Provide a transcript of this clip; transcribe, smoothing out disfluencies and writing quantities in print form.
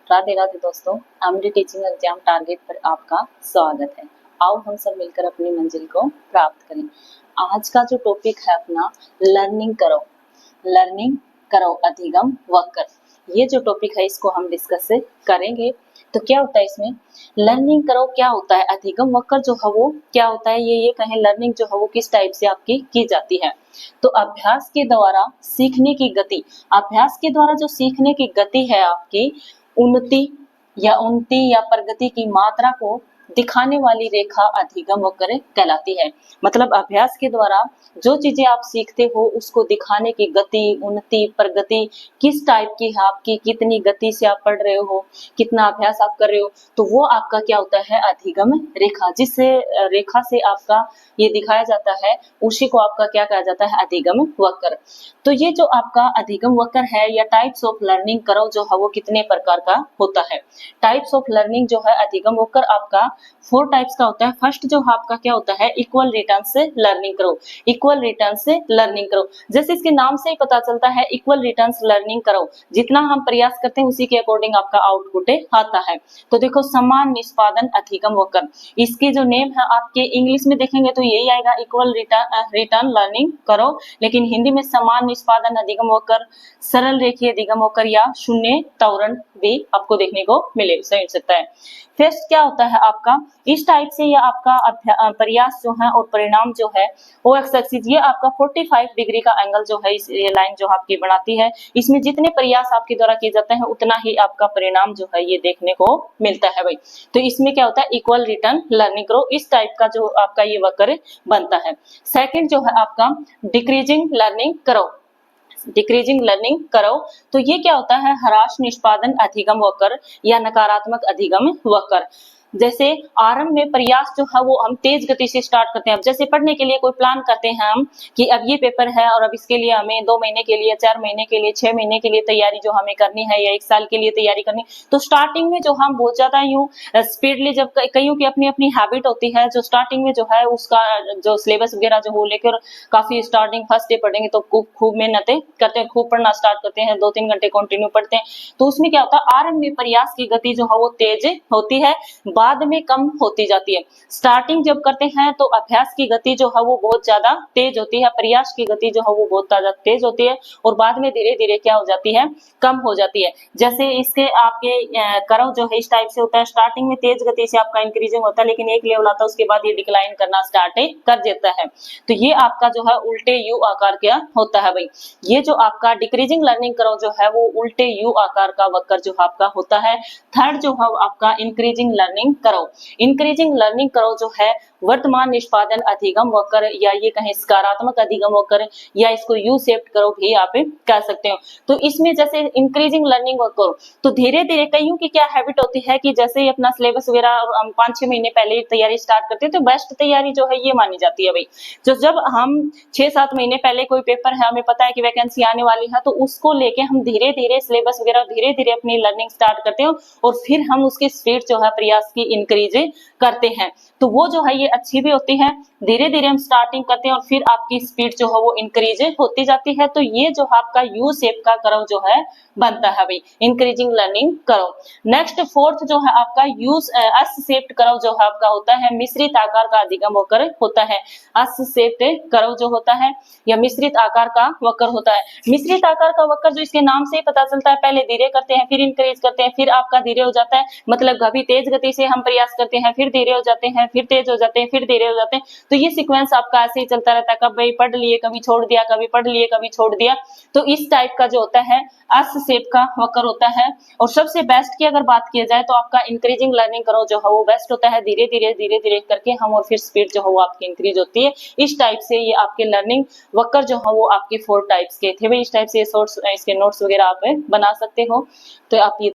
राधे राधे दोस्तों, MD teaching exam target पर आपका स्वागत है। आओ हम सब मिलकर अपनी मंजिल को प्राप्त करें। आज का जो टॉपिक है अपना लर्निंग करो अधिगम वक्र। ये जो टॉपिक है इसको हम डिस्कस करेंगे। तो क्या होता है इसमें, लर्निंग करो क्या होता है, अधिगम वक्र जो है वो क्या होता है, ये कहें लर्निंग जो है वो किस टाइप से आपकी की जाती है। तो अभ्यास के द्वारा सीखने की गति, अभ्यास के द्वारा जो सीखने की गति है आपकी, उन्नति या प्रगति की मात्रा को दिखाने वाली रेखा अधिगम वक्र कहलाती है। मतलब अभ्यास के द्वारा जो चीजें आप सीखते हो उसको दिखाने की गति, उन्नति, प्रगति किस टाइप की है आपकी, कितनी गति से आप पढ़ रहे हो, कितना अभ्यास आप कर रहे हो, तो वो आपका क्या होता है, अधिगम रेखा। जिस रेखा से आपका ये दिखाया जाता है उसी को आपका क्या कहा जाता है, अधिगम वक्र। तो ये जो आपका अधिगम वक्र है या टाइप्स ऑफ लर्निंग करो जो है वो कितने प्रकार का होता है। टाइप्स ऑफ लर्निंग जो है अधिगम वक्र आपका 4 टाइप्स का होता है। फर्स्ट जो आपका क्या होता है, इक्वल रिटर्न से लर्निंग करो। इक्वल रिटर्न से लर्निंग करो, जैसे इसके नाम से ही पता चलता है, इक्वल रिटर्न से लर्निंग करो। जितना हम प्रयास करते हैं उसी के अकॉर्डिंग आपका आउटपुट आता है। तो देखो, समान निष्पादन अधिगम वक्र, इसके जो नेम है आपके इंग्लिश में देखेंगे तो यही आएगा, इक्वल रिटर्न लर्निंग करो, लेकिन हिंदी में समान निष्पादन अधिगम वक्र, सरल रेखीय अधिगम वक्र या शून्य त्वरण भी आपको देखने को मिल सकता है। फर्स्ट क्या होता है आपका, इस टाइप से ये आपका प्रयास जो है और परिणाम जो है वो एक्स एक्सिस, ये आपका 45 डिग्री का एंगल जो है, इस ये लाइन जो आपकी बनाती है, इसमें जितने प्रयास आपके द्वारा किए जाते हैं उतना ही आपका परिणाम जो है ये देखने को मिलता है भाई। तो इसमें क्या होता है, इक्वल रिटर्न लर्निंग करो, इस टाइप का जो आपका ये वक्र बनता है। सेकंड जो है आपका डिक्रीजिंग लर्निंग करो। डिक्रीजिंग लर्निंग करो, तो ये क्या होता है, ह्रास निष्पादन अधिगम वक्र या नकारात्मक अधिगम वक्र। जैसे आरंभ में प्रयास जो है वो हम तेज गति से स्टार्ट करते हैं। अब जैसे पढ़ने के लिए कोई प्लान करते हैं हम कि अब ये पेपर है और अब इसके लिए हमें 2 महीने के लिए, 4 महीने के लिए, 6 महीने के लिए तैयारी जो हमें करनी है या 1 साल के लिए तैयारी करनी, तो स्टार्टिंग में जो हम बहुत ज्यादा यूं स्पीडली, जब कईयों की अपनी अपनी हैबिट होती है, जो स्टार्टिंग में जो है उसका जो सिलेबस वगैरह जो हो लेकर काफी स्टार्टिंग फर्स्ट डे पढ़ेंगे तो खूब मेहनतें करते हैं, खूब पढ़ना स्टार्ट करते हैं, 2-3 घंटे कंटिन्यू पढ़ते हैं। तो उसमें क्या होता है, आरंभ में प्रयास की गति जो है वो तेज होती है, बाद में कम होती जाती है। स्टार्टिंग जब करते हैं तो अभ्यास की गति जो है वो बहुत ज्यादा तेज होती है, प्रयास की गति जो है वो बहुत ज्यादा तेज होती है, और बाद में धीरे धीरे क्या हो जाती है, कम हो जाती है। जैसे इसके आपके करो जो है इस टाइप से होता है, स्टार्टिंग में तेज गति से आपका इंक्रीजिंग होता है, लेकिन एक लेवल आता है उसके बाद ये डिक्लाइन करना स्टार्ट कर देता है। तो ये आपका जो है उल्टे यू आकार का होता है भाई। ये जो आपका डिक्रीजिंग लर्निंग करो जो है वो उल्टे यू आकार का वक्र जो आपका होता है। थर्ड जो है आपका इंक्रीजिंग लर्निंग करो। इंक्रीजिंग लर्निंग करो जो है वर्तमान निष्पादन अधिगम वक्र, या ये कहें सकारात्मक अधिगम वक्र, या इसको यू शेप्ड करो भी आप कह सकते हो। तो इसमें जैसे इंक्रीजिंग लर्निंग वक्र, तो धीरे धीरे कईयों की क्या हैबिट होती है कि जैसे ही अपना सिलेबस वगैरह हम 5-6 महीने पहले तैयारी स्टार्ट करते हैं तो बेस्ट तैयारी जो है ये मानी जाती है भाई। जो जब हम 6-7 महीने पहले कोई पेपर है, हमें पता है कि वैकेंसी आने वाली है, तो उसको लेके हम धीरे धीरे सिलेबस वगैरह धीरे धीरे अपनी लर्निंग स्टार्ट करते हो, और फिर हम उसकी स्पीड जो है प्रयास की इंक्रीज करते हैं। तो वो जो है ये अच्छी भी होती है, धीरे धीरे हम स्टार्टिंग करते हैं और फिर आपकी स्पीड जो है वो इंक्रीज होती जाती है। तो ये जो आपका यू शेप का कर्व जो है बनता है भाई, increasing learning curve. Next fourth जो है आपका यूज एस शेप्ड कर्व जो है आपका होता है, मिश्रित आकार का अधिगम वक्र होता है। एस शेप्ड कर्व जो होता है या मिश्रित आकार का वक्र होता है। मिश्रित आकार का वक्र जो इसके नाम से ही पता चलता है, पहले धीरे करते हैं, फिर इंक्रीज करते हैं, फिर आपका धीरे हो जाता है। मतलब कभी तेज गति से हम प्रयास करते हैं, फिर धीरे हो जाते हैं, फिर तेज हो जाते हैं, फिर धीरे हो जाते हैं। तो ये सीक्वेंस आपका ऐसे ही चलता रहता है, कभी पढ़ लिए कभी छोड़ दिया, कभी पढ़ लिए कभी छोड़ दिया। तो इस टाइप का जो होता है एस शेप का वक्र होता है। और सबसे बेस्ट की अगर बात की जाए तो आपका इंक्रीजिंग लर्निंग करो जो है वो बेस्ट होता है, धीरे धीरे करके हम और फिर स्पीड जो है वो आपकी इंक्रीज होती है। इस टाइप से ये आपके लर्निंग वक्र जो है वो आपके 4 टाइप्स के थे भाई। इस टाइप से इसके नोट्स वगैरह आप बना सकते हो। तो आप ये